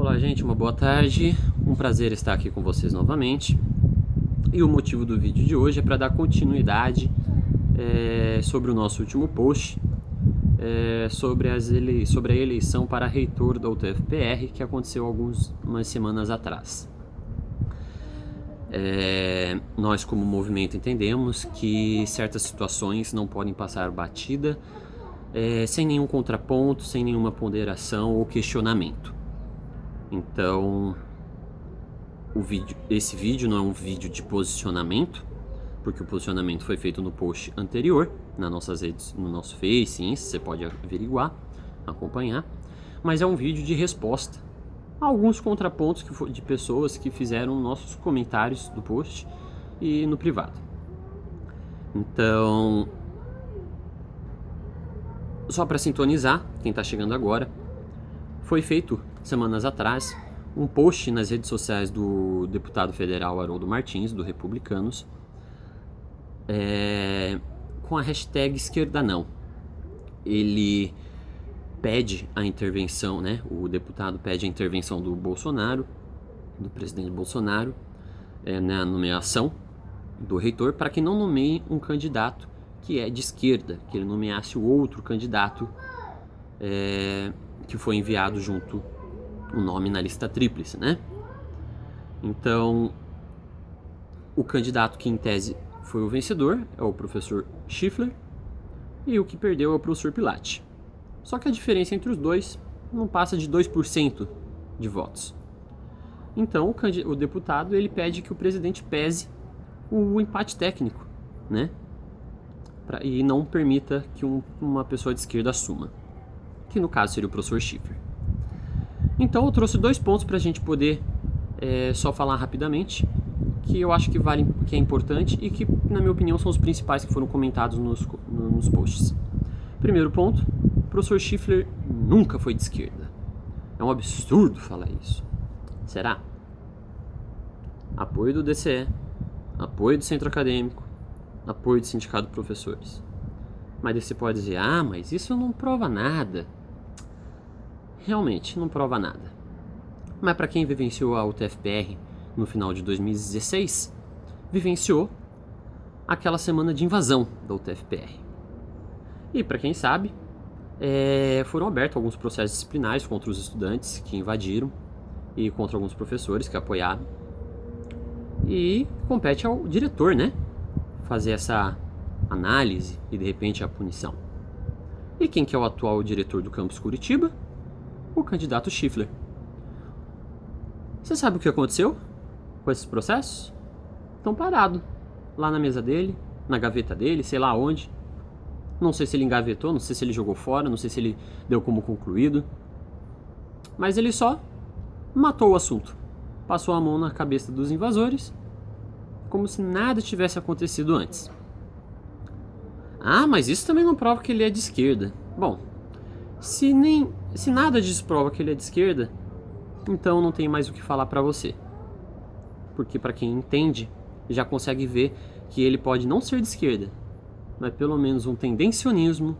Olá, gente, uma boa tarde. Um prazer estar aqui com vocês novamente. E o motivo do vídeo de hoje é para dar continuidade sobre o nosso último post sobre a eleição para reitor da UTF-PR que aconteceu algumas semanas atrás. Nós, como movimento, entendemos que certas situações não podem passar batida sem nenhum contraponto, sem nenhuma ponderação ou questionamento. Então, esse vídeo não é um vídeo de posicionamento, porque o posicionamento foi feito no post anterior, nas nossas redes, no nosso Face, você pode averiguar, acompanhar, mas é um vídeo de resposta a alguns contrapontos de pessoas que fizeram nossos comentários do post e no privado. Então, só para sintonizar, quem está chegando agora, foi feito semanas atrás um post nas redes sociais do deputado federal Haroldo Martins, do Republicanos, com a hashtag esquerda não. Ele pede a intervenção, o deputado pede a intervenção do Bolsonaro, do presidente Bolsonaro, na nomeação do reitor, para que não nomeie um candidato que é de esquerda, que ele nomeasse o outro candidato que foi enviado junto o nome na lista tríplice, Então, o candidato que em tese foi o vencedor é o professor Schiffler e o que perdeu é o professor Pilate. Só que a diferença entre os dois não passa de 2% de votos. Então, o deputado ele pede que o presidente pese o empate técnico, e não permita que uma pessoa de esquerda assuma, que no caso seria o professor Schiffler. Então eu trouxe 2 pontos para a gente poder só falar rapidamente, que eu acho que é importante e que, na minha opinião, são os principais que foram comentados nos posts. Primeiro ponto, o professor Schiffler nunca foi de esquerda. É um absurdo falar isso. Será? Apoio do DCE, apoio do Centro Acadêmico, apoio do Sindicato de Professores. Mas você pode dizer, mas isso não prova nada. Realmente, não prova nada. Mas para quem vivenciou a UTF-PR no final de 2016, vivenciou aquela semana de invasão da UTF-PR. E para quem sabe, foram abertos alguns processos disciplinares contra os estudantes que invadiram e contra alguns professores que apoiaram. E compete ao diretor, fazer essa análise e de repente a punição. E quem que é o atual diretor do campus Curitiba? O candidato Schiffler. Você sabe o que aconteceu com esses processos? Estão parados lá na mesa dele, na gaveta dele, sei lá onde. Não sei se ele engavetou, não sei se ele jogou fora, não sei se ele deu como concluído. Mas ele só matou o assunto. Passou a mão na cabeça dos invasores, como se nada tivesse acontecido antes. Mas isso também não prova que ele é de esquerda. Bom, se nada disso prova que ele é de esquerda, então não tem mais o que falar pra você. Porque pra quem entende, já consegue ver que ele pode não ser de esquerda, mas pelo menos um tendencionismo,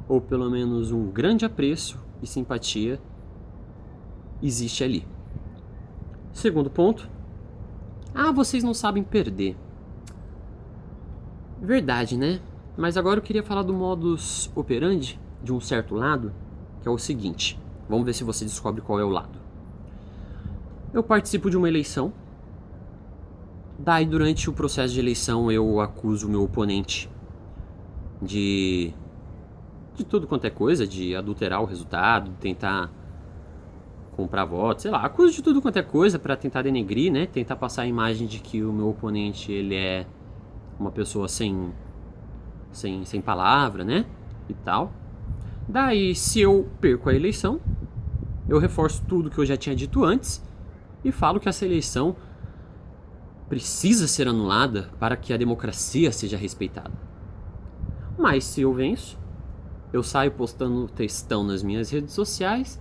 ou pelo menos um grande apreço e simpatia existe ali. Segundo ponto, vocês não sabem perder. Verdade, Mas agora eu queria falar do modus operandi de um certo lado, que é o seguinte. Vamos ver se você descobre qual é o lado. Eu participo de uma eleição. Daí, durante o processo de eleição, eu acuso o meu oponente de tudo quanto é coisa, de adulterar o resultado, de tentar comprar votos, sei lá, acuso de tudo quanto é coisa para tentar denegrir, tentar passar a imagem de que o meu oponente ele é uma pessoa sem palavra, e tal. Daí, se eu perco a eleição, eu reforço tudo que eu já tinha dito antes e falo que essa eleição precisa ser anulada para que a democracia seja respeitada. Mas se eu venço, eu saio postando textão nas minhas redes sociais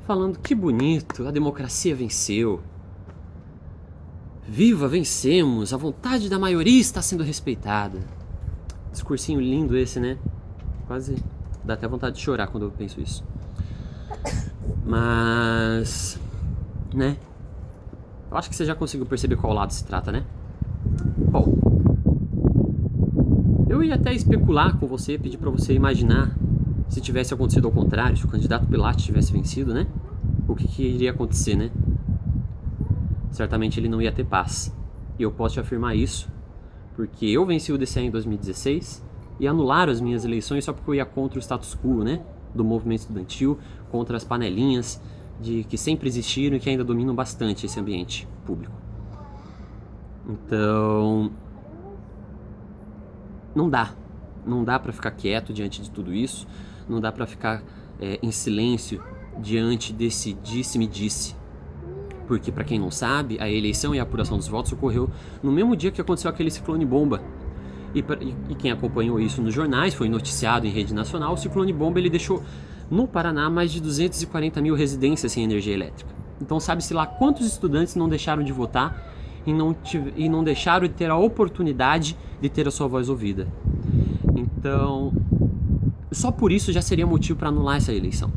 falando que bonito, a democracia venceu. Viva, vencemos, a vontade da maioria está sendo respeitada. Discursinho lindo esse, Quase dá até vontade de chorar quando eu penso isso. Mas né? Eu acho que você já conseguiu perceber qual lado se trata, né? Bom, eu ia até especular com você, pedir pra você imaginar se tivesse acontecido ao contrário, se o candidato Pilate tivesse vencido, né? O que iria acontecer, né? Certamente ele não ia ter paz. E eu posso te afirmar isso, porque eu venci o DCE em 2016 e anularam as minhas eleições só porque eu ia contra o status quo, né? Do movimento estudantil, contra as panelinhas que sempre existiram e que ainda dominam bastante esse ambiente público. Então, não dá pra ficar quieto diante de tudo isso, não dá pra ficar em silêncio diante desse disse-me-disse. Porque, pra quem não sabe, a eleição e a apuração dos votos ocorreu no mesmo dia que aconteceu aquele ciclone bomba. E quem acompanhou isso nos jornais, foi noticiado em rede nacional, o ciclone bomba ele deixou no Paraná mais de 240 mil residências sem energia elétrica. Então sabe-se lá quantos estudantes não deixaram de votar e não deixaram de ter a oportunidade de ter a sua voz ouvida. Então, só por isso já seria motivo para anular essa eleição.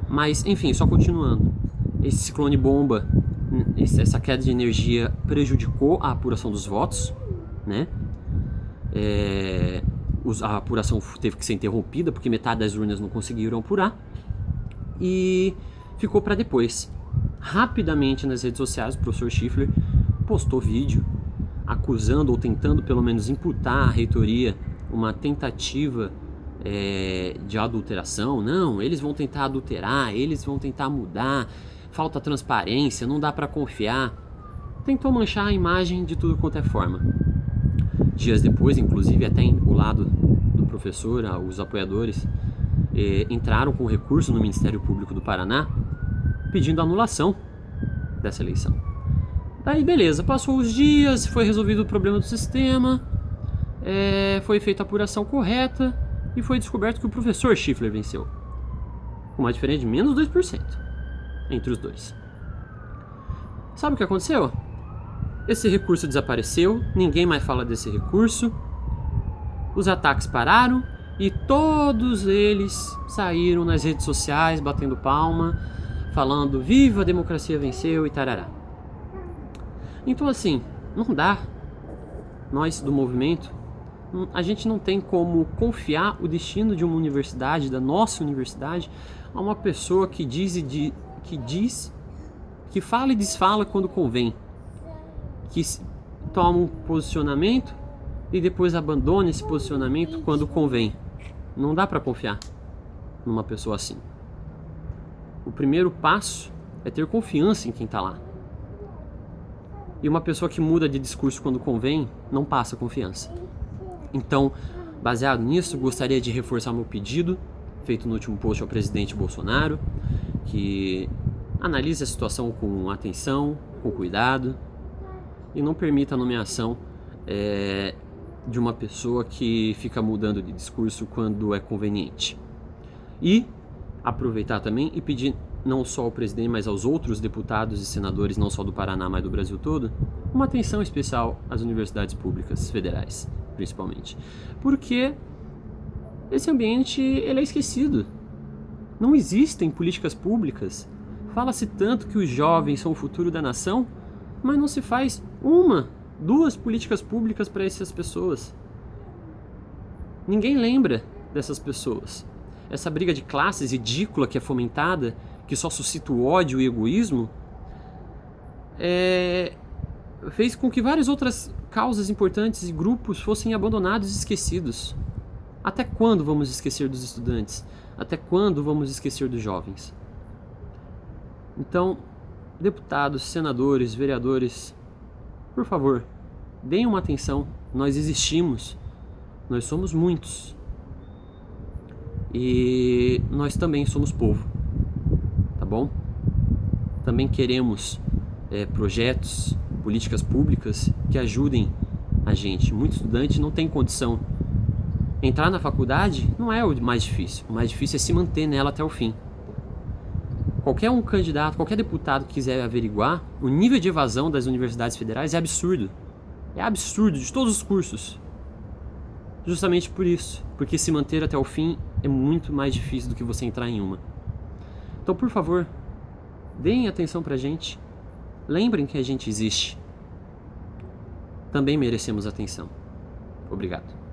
Mas, enfim, só continuando. Esse ciclone bomba, essa queda de energia prejudicou a apuração dos votos, né? A apuração teve que ser interrompida porque metade das urnas não conseguiram apurar e ficou para depois. Rapidamente nas redes sociais, o professor Schiffler postou vídeo acusando ou tentando pelo menos imputar à reitoria uma tentativa de adulteração. Não, eles vão tentar adulterar, eles vão tentar mudar, falta transparência, não dá para confiar. Tentou manchar a imagem de tudo quanto é forma. Dias depois, inclusive, até o lado do professor, os apoiadores entraram com recurso no Ministério Público do Paraná pedindo anulação dessa eleição. Daí beleza, passou os dias, foi resolvido o problema do sistema, foi feita a apuração correta e foi descoberto que o professor Schiffler venceu, com uma diferença de menos 2% entre os dois. Sabe o que aconteceu? Esse recurso desapareceu, ninguém mais fala desse recurso, os ataques pararam e todos eles saíram nas redes sociais batendo palma, falando viva a democracia venceu e tarará. Então assim, não dá. Nós do movimento, a gente não tem como confiar o destino de uma universidade, da nossa universidade, a uma pessoa que que fala e desfala quando convém, que toma um posicionamento e depois abandona esse posicionamento quando convém. Não dá para confiar numa pessoa assim. O primeiro passo é ter confiança em quem tá lá. E uma pessoa que muda de discurso quando convém, não passa confiança. Então, baseado nisso, gostaria de reforçar meu pedido, feito no último post ao presidente Bolsonaro, que analise a situação com atenção, com cuidado, e não permita a nomeação de uma pessoa que fica mudando de discurso quando é conveniente. E aproveitar também e pedir não só ao presidente, mas aos outros deputados e senadores, não só do Paraná, mas do Brasil todo, uma atenção especial às universidades públicas federais, principalmente. Porque esse ambiente ele é esquecido. Não existem políticas públicas. Fala-se tanto que os jovens são o futuro da nação, mas não se faz uma, duas políticas públicas para essas pessoas. Ninguém lembra dessas pessoas. Essa briga de classes ridícula que é fomentada, que só suscita o ódio e o egoísmo, fez com que várias outras causas importantes e grupos fossem abandonados e esquecidos. Até quando vamos esquecer dos estudantes? Até quando vamos esquecer dos jovens? Então, deputados, senadores, vereadores, por favor, deem uma atenção. Nós existimos, nós somos muitos. E nós também somos povo, tá bom? Também queremos projetos, políticas públicas que ajudem a gente. Muito estudante não tem condição. Entrar na faculdade não é o mais difícil. O mais difícil é se manter nela até o fim. Qualquer um candidato, qualquer deputado que quiser averiguar, o nível de evasão das universidades federais é absurdo. É absurdo, de todos os cursos. Justamente por isso. Porque se manter até o fim é muito mais difícil do que você entrar em uma. Então, por favor, deem atenção pra gente. Lembrem que a gente existe. Também merecemos atenção. Obrigado.